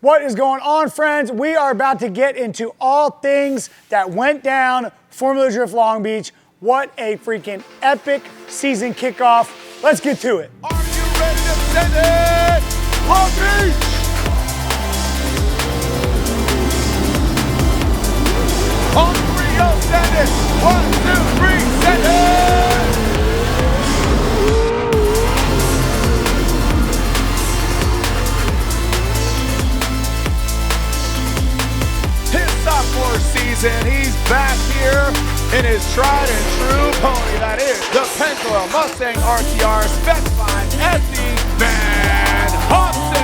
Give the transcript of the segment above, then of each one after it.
What is going on, friends? We are about to get into all things that went down Formula Drift Long Beach. What a freaking epic season kickoff. Let's get to it. Are you ready to send it? Long Beach! On three, you'll send it. 1, 2, 3, send it! His sophomore season, he's back here in his tried and true pony, that is the Pendulum Mustang RTR Spec 5 SD Van Hobson.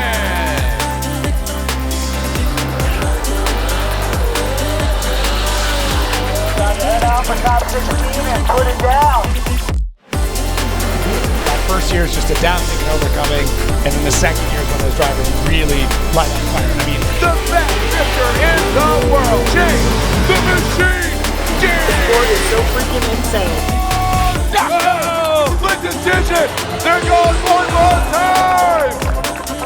Time to head out for top 16 and put it down. That first year is just adapting and overcoming, and then the second year is when those drivers really light on fire. I mean, The best drifter in the world, James the Machine James. Sport is so freaking insane. Oh, split decision. There goes one more time.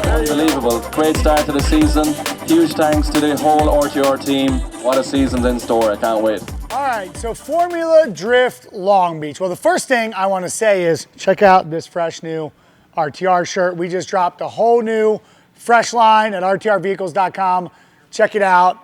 Unbelievable. Great start to the season. Huge thanks to the whole RTR team. What a season's in store. I can't wait. All right, so Formula Drift Long Beach. Well, the first thing I want to say is check out this fresh new RTR shirt. We just dropped a whole new fresh line at rtrvehicles.com. Check it out.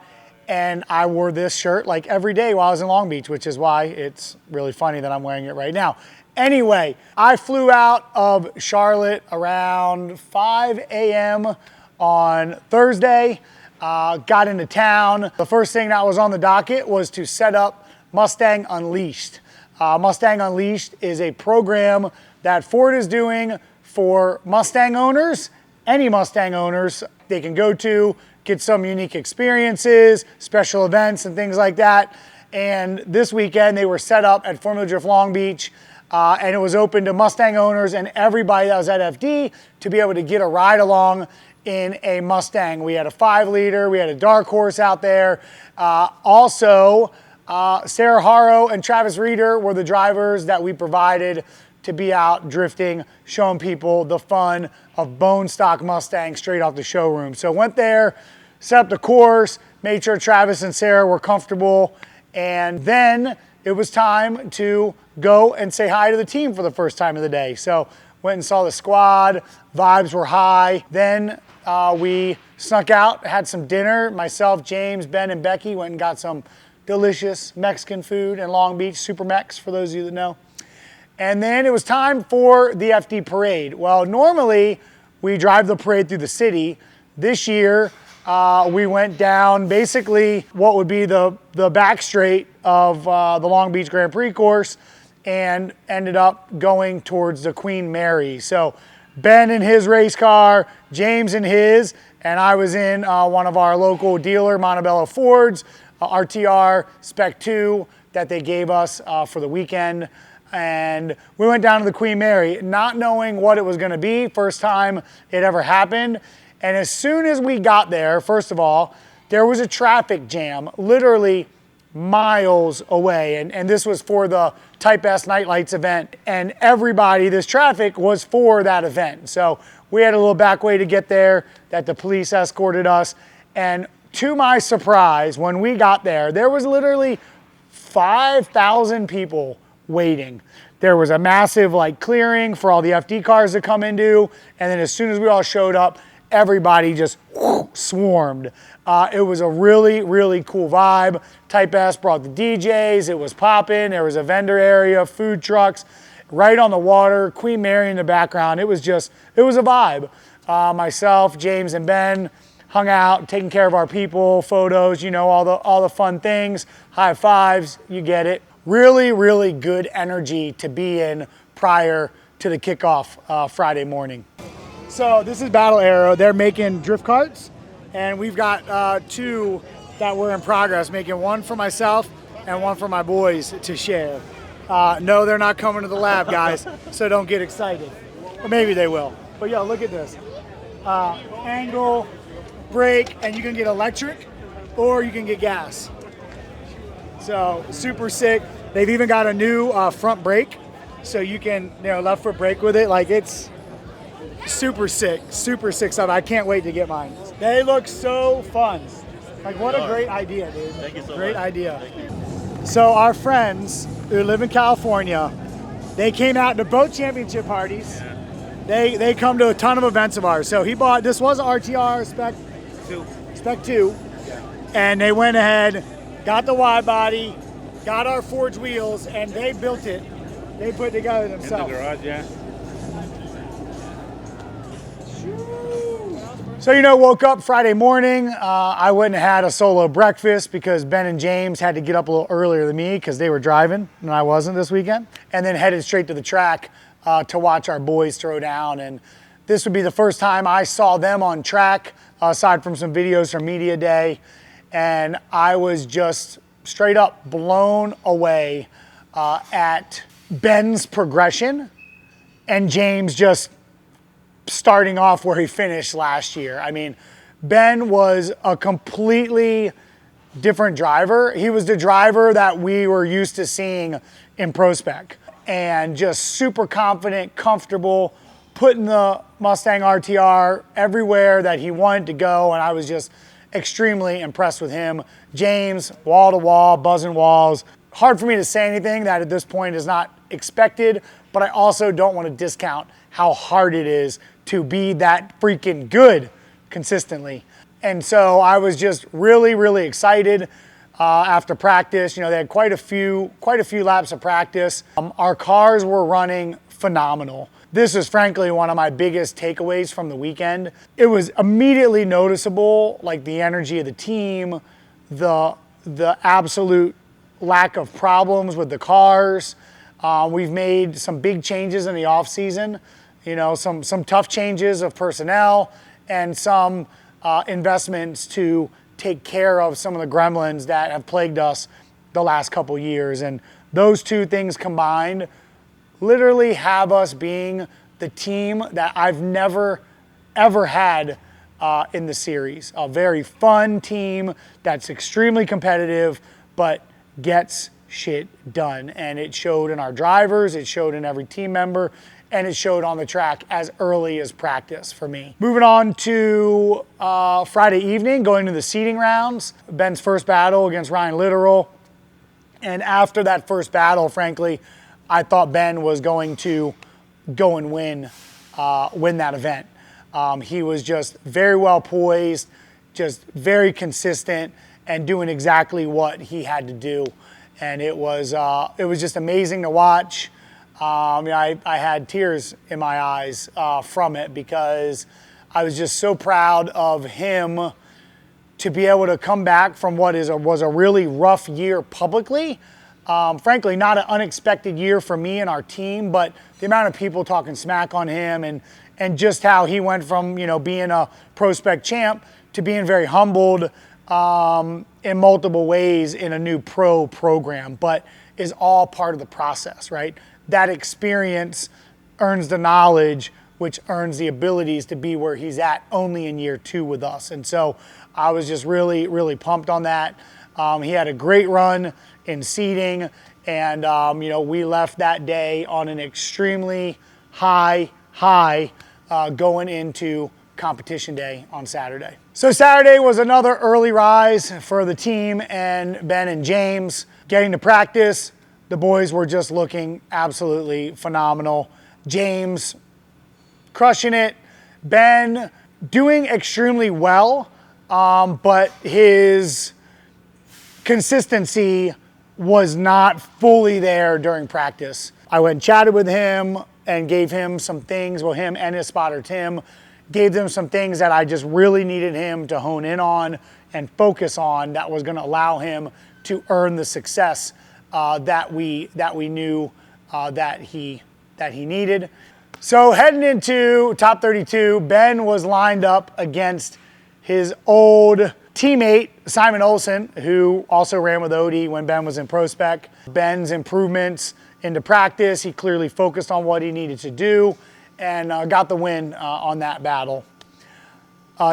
And I wore this shirt like every day while I was in Long Beach, which is why it's really funny that I'm wearing it right now. Anyway, I flew out of Charlotte around 5 a.m. on Thursday, got into town. The first thing that was on the docket was to set up Mustang Unleashed. Mustang Unleashed is a program that Ford is doing for Mustang owners, any Mustang owners they can go to, get some unique experiences, special events and things like that. And this weekend they were set up at Formula Drift Long Beach, and it was open to Mustang owners and everybody that was at FD to be able to get a ride along in a Mustang. We had a 5-liter, we had a dark horse out there. Also, Sarah Haro and Travis Reeder were the drivers that we provided to be out drifting, showing people the fun of bone stock Mustang straight off the showroom. So went there, set up the course, made sure Travis and Sarah were comfortable, and then it was time to go and say hi to the team for the first time of the day. So went and saw the squad, vibes were high. Then we snuck out, had some dinner. Myself, James, Ben, and Becky went and got some delicious Mexican food in Long Beach, Super Mex for those of you that know. And then it was time for the FD parade. Well, normally we drive the parade through the city. This year, we went down basically what would be the back straight of the Long Beach Grand Prix course and ended up going towards the Queen Mary. So Ben in his race car, James in his, and I was in one of our local dealer, Montebello Ford's, RTR Spec 2 that they gave us for the weekend. And we went down to the Queen Mary, not knowing what it was going to be, first time it ever happened. And as soon as we got there, first of all, there was a traffic jam literally miles away. And this was for the Type S Nightlights event. And everybody, this traffic was for that event. So we had a little back way to get there that the police escorted us. And to my surprise, when we got there, there was literally 5,000 people waiting. There was a massive clearing for all the FD cars to come into, and then as soon as we all showed up, everybody just swarmed. It was a really, really cool vibe. Type S brought the DJs, it was popping, there was a vendor area, food trucks, right on the water, Queen Mary in the background. It was a vibe. Myself, James, and Ben hung out, taking care of our people, photos, all the fun things, high fives, you get it. Really, really good energy to be in prior to the kickoff Friday morning. So this is Battle Arrow. They're making drift carts, and we've got 2 that were in progress, making one for myself and one for my boys to share. No, they're not coming to the lab, guys, so don't get excited. Or maybe they will. But yo, look at this. Angle, brake, and you can get electric or you can get gas. So super sick. They've even got a new front brake, so you can left foot brake with it. It's super sick stuff. I can't wait to get mine. They look so fun. Like, what a great idea, dude. Thank you so much. Great idea. Thank you. So our friends who live in California, they came out to both championship parties. Yeah. They come to a ton of events of ours. So he bought, this was an RTR Spec 2. Yeah. And they went ahead, got the wide body, got our forged wheels, and they built it. They put it together In the themselves. garage, yeah. So, woke up Friday morning. I went and had a solo breakfast because Ben and James had to get up a little earlier than me because they were driving and I wasn't this weekend. And then headed straight to the track to watch our boys throw down. And this would be the first time I saw them on track, aside from some videos from Media Day. And I was just straight up blown away at Ben's progression and James just starting off where he finished last year. I mean, Ben was a completely different driver. He was the driver that we were used to seeing in Pro Spec, and just super confident, comfortable, putting the Mustang RTR everywhere that he wanted to go, and I was just extremely impressed with him. James, wall to wall, buzzing walls. Hard for me to say anything that at this point is not expected, but I also don't want to discount how hard it is to be that freaking good consistently. And so I was just really, really excited after practice. They had quite a few laps of practice. Our cars were running phenomenal. This is frankly one of my biggest takeaways from the weekend. It was immediately noticeable, like the energy of the team, the absolute lack of problems with the cars. We've made some big changes in the off season. Some tough changes of personnel and some investments to take care of some of the gremlins that have plagued us the last couple years. And those two things combined literally have us being the team that I've never, ever had in the series. A very fun team that's extremely competitive, but gets shit done. And it showed in our drivers, it showed in every team member, and it showed on the track as early as practice for me. Moving on to Friday evening, going to the seeding rounds. Ben's first battle against Ryan Littoral. And after that first battle, frankly, I thought Ben was going to go and win that event. He was just very well poised, just very consistent, and doing exactly what he had to do. And it was just amazing to watch. I had tears in my eyes from it because I was just so proud of him to be able to come back from what was a really rough year publicly. Frankly, not an unexpected year for me and our team, but the amount of people talking smack on him and just how he went from being a Pro Spec champ to being very humbled in multiple ways in a new pro program, but is all part of the process, right? That experience earns the knowledge, which earns the abilities to be where he's at only in year 2 with us. And so I was just really, really pumped on that. He had a great run in seeding, and we left that day on an extremely high going into competition day on Saturday. So Saturday was another early rise for the team and Ben and James. Getting to practice, the boys were just looking absolutely phenomenal. James crushing it. Ben doing extremely well, but his consistency was not fully there during practice. I went and chatted with him and gave him some things, well, him and his spotter Tim, gave them some things that I just really needed him to hone in on and focus on that was gonna allow him to earn the success that we knew that he needed. So heading into top 32, Ben was lined up against his old teammate, Simon Olsen, who also ran with Odie when Ben was in Pro Spec. Ben's improvements into practice, he clearly focused on what he needed to do and got the win on that battle.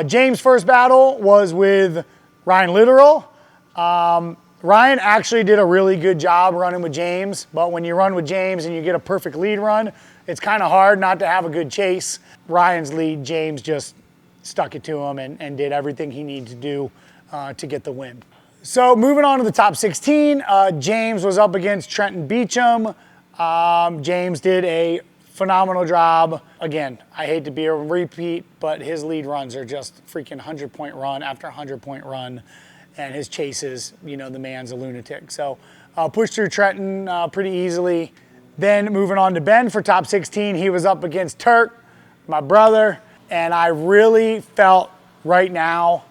James' first battle was with Ryan Littoral. Ryan actually did a really good job running with James, but when you run with James and you get a perfect lead run, it's kind of hard not to have a good chase. Ryan's lead, James just stuck it to him and did everything he needed to do to get the win. So moving on to the top 16, James was up against Trenton Beecham. James did a phenomenal job. Again, I hate to be a repeat, but his lead runs are just freaking 100-point run after 100-point run. And his chases, the man's a lunatic. So pushed through Trenton pretty easily. Then moving on to Ben for top 16, he was up against Turk, my brother. And I really felt right now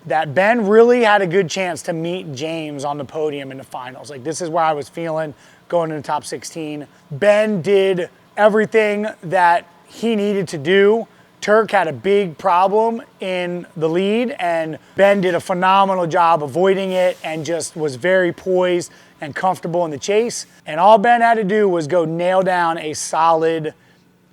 that Ben really had a good chance to meet James on the podium in the finals. Like, this is where I was feeling going into the top 16. Ben did everything that he needed to do. Turk had a big problem in the lead, and Ben did a phenomenal job avoiding it and just was very poised and comfortable in the chase. And all Ben had to do was go nail down a solid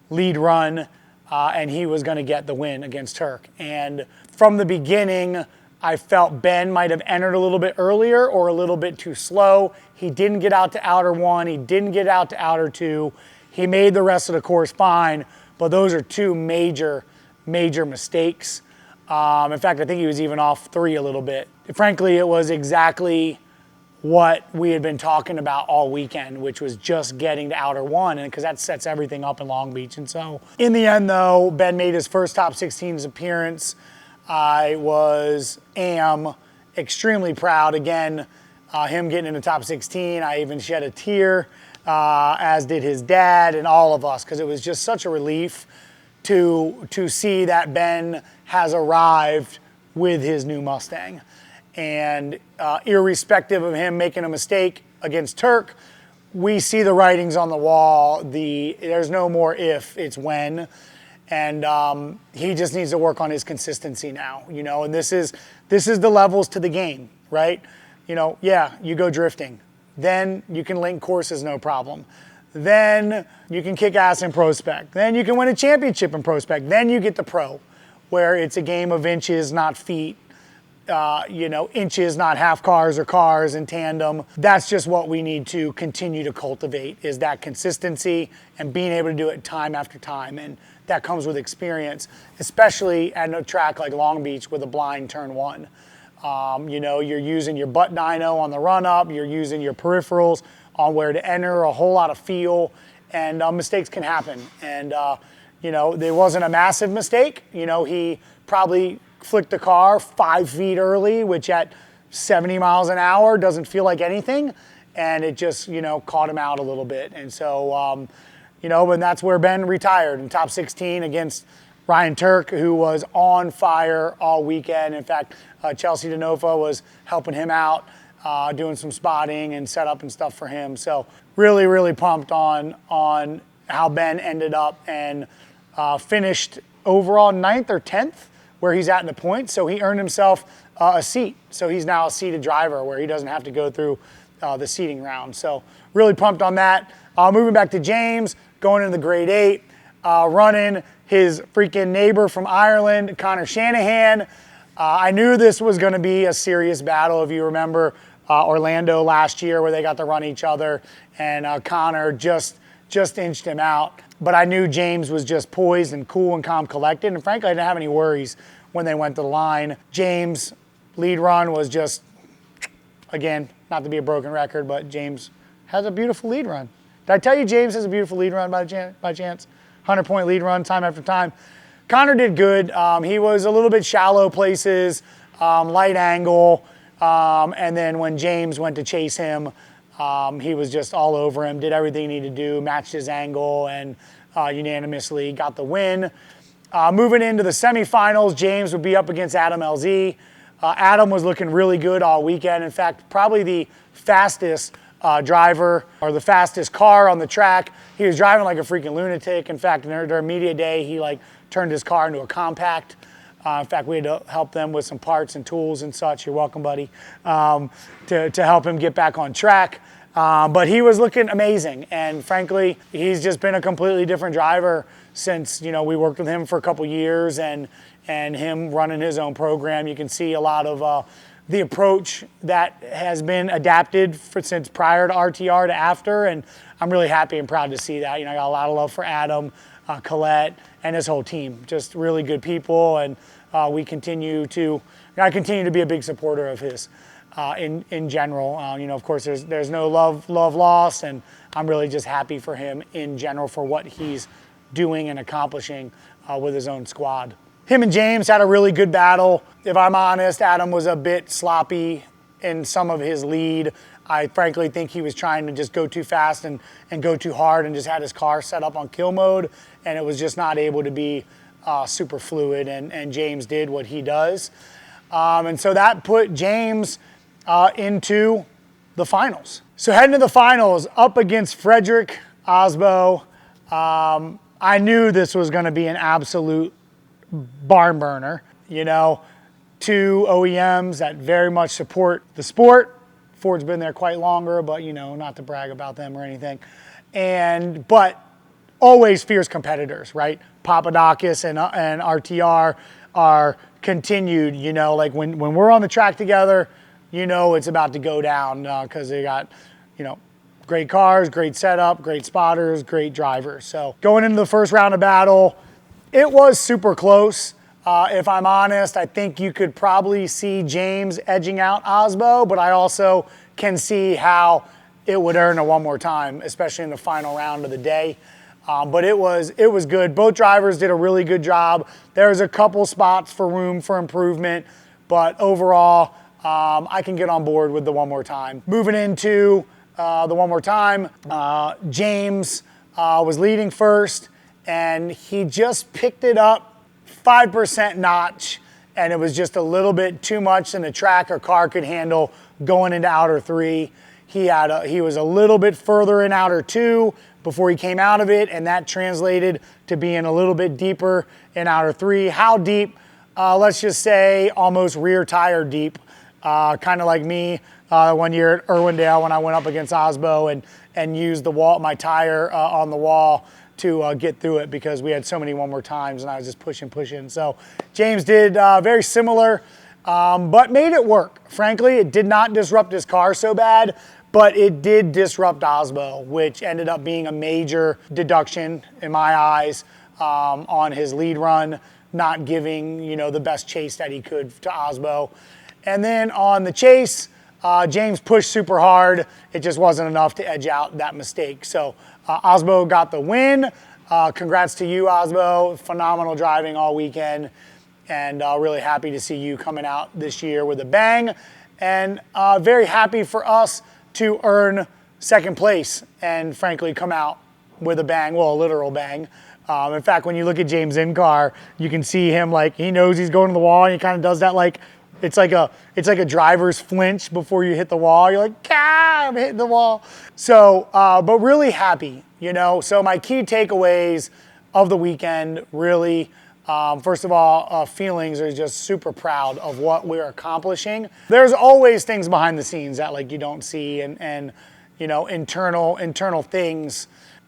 lead run, and he was going to get the win against Turk. And from the beginning, I felt Ben might have entered a little bit earlier or a little bit too slow. He didn't get out to outer one. He didn't get out to outer two. He made the rest of the course fine, but those are two major mistakes. In fact, I think he was even off 3 a little bit. Frankly, it was exactly what we had been talking about all weekend, which was just getting to outer one, and because that sets everything up in Long Beach. And so in the end, though, Ben made his first top 16 appearance. I am extremely proud. Again, him getting in the top 16, I even shed a tear, as did his dad and all of us, because it was just such a relief to see that Ben has arrived with his new Mustang. And irrespective of him making a mistake against Turk, we see the writings on the wall. There's no more if, it's when. And he just needs to work on his consistency now, and this is the levels to the game, right? You go drifting. Then you can link courses, no problem. Then you can kick ass in Prospect. Then you can win a championship in Prospect. Then you get the Pro, where it's a game of inches, not feet. Inches, not half cars or cars in tandem. That's just what we need to continue to cultivate, is that consistency and being able to do it time after time. And that comes with experience, especially at a track like Long Beach with a blind turn one. You're using your butt dyno on the run up, you're using your peripherals on where to enter, a whole lot of feel, and mistakes can happen. And, there wasn't a massive mistake. He probably flicked the car 5 feet early, which at 70 miles an hour doesn't feel like anything. And it just, caught him out a little bit. And so, and that's where Ben retired in top 16 against Ryan Turk, who was on fire all weekend. In fact, Chelsea DeNova was helping him out, doing some spotting and setup and stuff for him. So really, really pumped on how Ben ended up and finished overall 9th or 10th, where he's at in the points. So he earned himself a seat. So he's now a seated driver where he doesn't have to go through the seating round. So really pumped on that. Moving back to James, going into the grade 8, running his freaking neighbor from Ireland, Connor Shanahan. I knew this was going to be a serious battle. If you remember Orlando last year, where they got to run each other, and Connor just inched him out. But I knew James was just poised and cool and calm, collected. And frankly, I didn't have any worries when they went to the line. James' lead run was just, again, not to be a broken record, but James has a beautiful lead run. Did I tell you James has a beautiful lead run by chance? 100-point lead run time after time. Connor did good. He was a little bit shallow places, light angle. And then when James went to chase him, he was just all over him, did everything he needed to do, matched his angle, and unanimously got the win. Moving into the semifinals, James would be up against Adam LZ. Adam was looking really good all weekend. In fact, probably the fastest driver or the fastest car on the track. He was driving like a freaking lunatic. In fact, during media day, he turned his car into a compact. In fact, we had to help them with some parts and tools and such. You're welcome, buddy, to help him get back on track. But he was looking amazing. And frankly, he's just been a completely different driver since, we worked with him for a couple years and him running his own program. You can see a lot of the approach that has been adapted since prior to RTR to after. And I'm really happy and proud to see that. I got a lot of love for Adam. Colette, and his whole team. Just really good people, and I continue to be a big supporter of his in general. Of course, there's no love lost, and I'm really just happy for him in general for what he's doing and accomplishing with his own squad. Him and James had a really good battle. If I'm honest, Adam was a bit sloppy in some of his lead. I frankly think he was trying to just go too fast and go too hard and just had his car set up on kill mode, and it was just not able to be super fluid, and James did what he does. And so that put James into the finals. So heading to the finals, up against Frederick Osbo, I knew this was going to be an absolute barn burner. Two OEMs that very much support the sport. Ford's been there quite longer, but not to brag about them or anything. But always fierce competitors, right? Papadakis and RTR are continued, like when we're on the track together, it's about to go down because they got, great cars, great setup, great spotters, great drivers. So going into the first round of battle, it was super close. If I'm honest, I think you could probably see James edging out Osbo, but I also can see how it would earn a one more time, especially in the final round of the day. But it was good. Both drivers did a really good job. There's a couple spots for room for improvement, but overall, I can get on board with the one more time. Moving into the one more time, James was leading first, and he just picked it up 5% notch, and it was just a little bit too much than the track or car could handle going into outer 3. He was a little bit further in outer 2 before he came out of it, and that translated to being a little bit deeper in outer 3. How deep? Let's just say almost rear tire deep, kind of like me one year at Irwindale when I went up against Osbo and used my tire on the wall to get through it because we had so many one more times and I was just pushing. So James did very similar, but made it work. Frankly, it did not disrupt his car so bad, but it did disrupt Osbo, which ended up being a major deduction in my eyes on his lead run, not giving the best chase that he could to Osbo. And then on the chase, James pushed super hard. It just wasn't enough to edge out that mistake. So Osbo got the win. Congrats to you, Osbo. Phenomenal driving all weekend. And really happy to see you coming out this year with a bang. And very happy for us to earn second place and frankly come out with a bang, well, a literal bang. In fact, when you look at James' in-car, you can see him he knows he's going to the wall and he kind of does that it's like a driver's flinch before you hit the wall. You're like, I'm hitting the wall. So, but really happy, So my key takeaways of the weekend, really, first of all, feelings are just super proud of what we're accomplishing. There's always things behind the scenes that you don't see and internal things.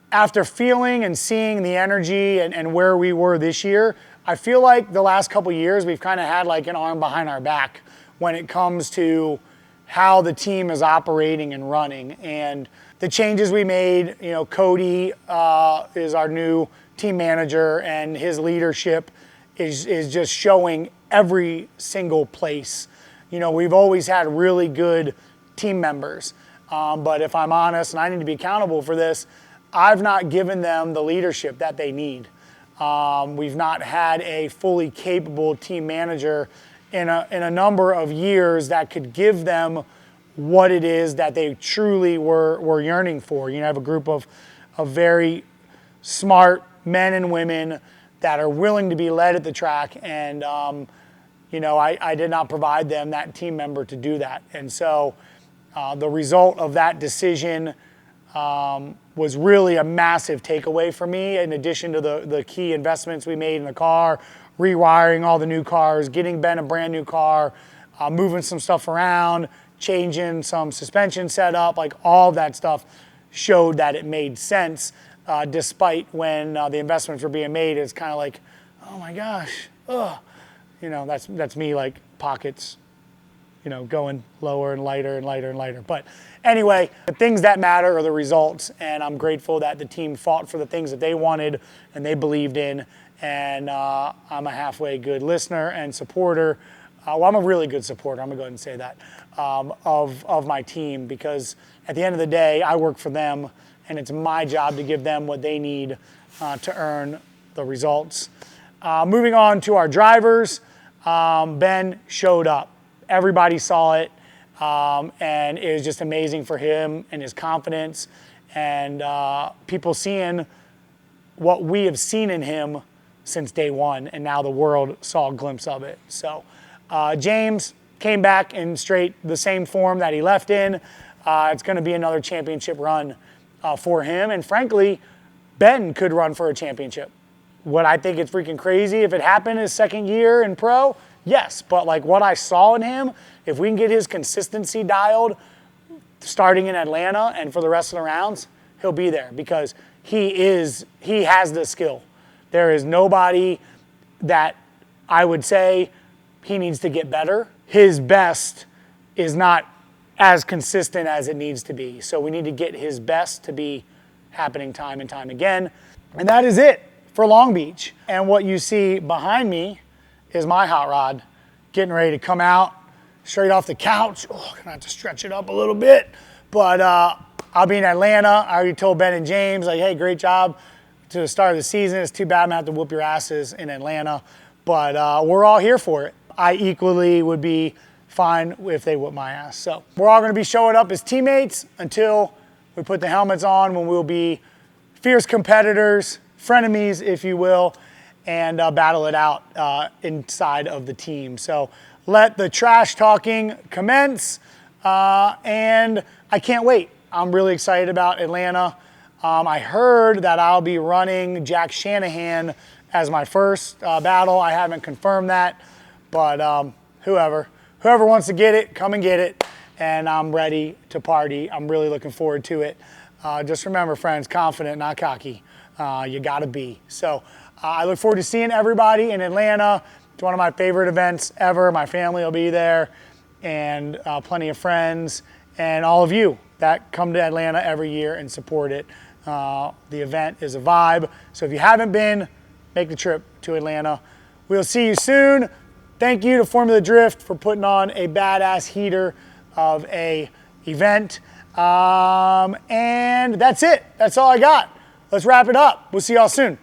After feeling and seeing the energy and where we were this year, I feel like the last couple years we've kind of had an arm behind our back when it comes to how the team is operating and running. And the changes we made, Cody is our new team manager, and his leadership is just showing every single place. We've always had really good team members, but if I'm honest, and I need to be accountable for this, I've not given them the leadership that they need. We've not had a fully capable team manager in a number of years that could give them what it is that they truly were yearning for. I have a group of very smart men and women that are willing to be led at the track, and I did not provide them that team member to do that. And so the result of that decision was really a massive takeaway for me, in addition to the key investments we made in the car, rewiring all the new cars, getting Ben a brand new car, moving some stuff around, changing some suspension setup, all that stuff showed that it made sense, despite when the investments were being made. It's kind of oh my gosh, ugh. That's me, pockets, going lower and lighter and lighter and lighter. But anyway, the things that matter are the results, and I'm grateful that the team fought for the things that they wanted and they believed in. And I'm a halfway good listener and supporter. Well, I'm a really good supporter, I'm gonna go ahead and say that, of my team, because at the end of the day, I work for them, and it's my job to give them what they need to earn the results. Moving on to our drivers, Ben showed up. Everybody saw it, and it was just amazing for him and his confidence, and people seeing what we have seen in him since day one, and now the world saw a glimpse of it. So James came back in straight the same form that he left in. It's going to be another championship run for him, and frankly, Ben could run for a championship. Would I think it's freaking crazy if it happened his second year in pro? Yes, but like what I saw in him, if we can get his consistency dialed starting in Atlanta and for the rest of the rounds, he'll be there, because he has the skill. There is nobody that I would say he needs to get better. His best is not as consistent as it needs to be. So we need to get his best to be happening time and time again. And that is it for Long Beach. And what you see behind me is my hot rod getting ready to come out straight off the couch. Oh, I'm gonna have to stretch it up a little bit. But I'll be in Atlanta. I already told Ben and James, like, hey, great job to the start of the season. It's too bad I'm gonna have to whoop your asses in Atlanta. But we're all here for it. I equally would be fine if they whoop my ass. So we're all gonna be showing up as teammates until we put the helmets on, when we'll be fierce competitors, frenemies, if you will, and battle it out inside of the team. So let the trash talking commence, and I can't wait. I'm really excited about Atlanta. I heard that I'll be running Jack Shanahan as my first battle. I haven't confirmed that, but whoever wants to get it, come and get it, and I'm ready to party. I'm really looking forward to it. Just remember, friends, confident, not cocky. You gotta be. So I look forward to seeing everybody in Atlanta. It's one of my favorite events ever. My family will be there, and plenty of friends, and all of you that come to Atlanta every year and support it. The event is a vibe. So if you haven't been, make the trip to Atlanta. We'll see you soon. Thank you to Formula Drift for putting on a badass heater of a event. And that's it. That's all I got. Let's wrap it up. We'll see y'all soon.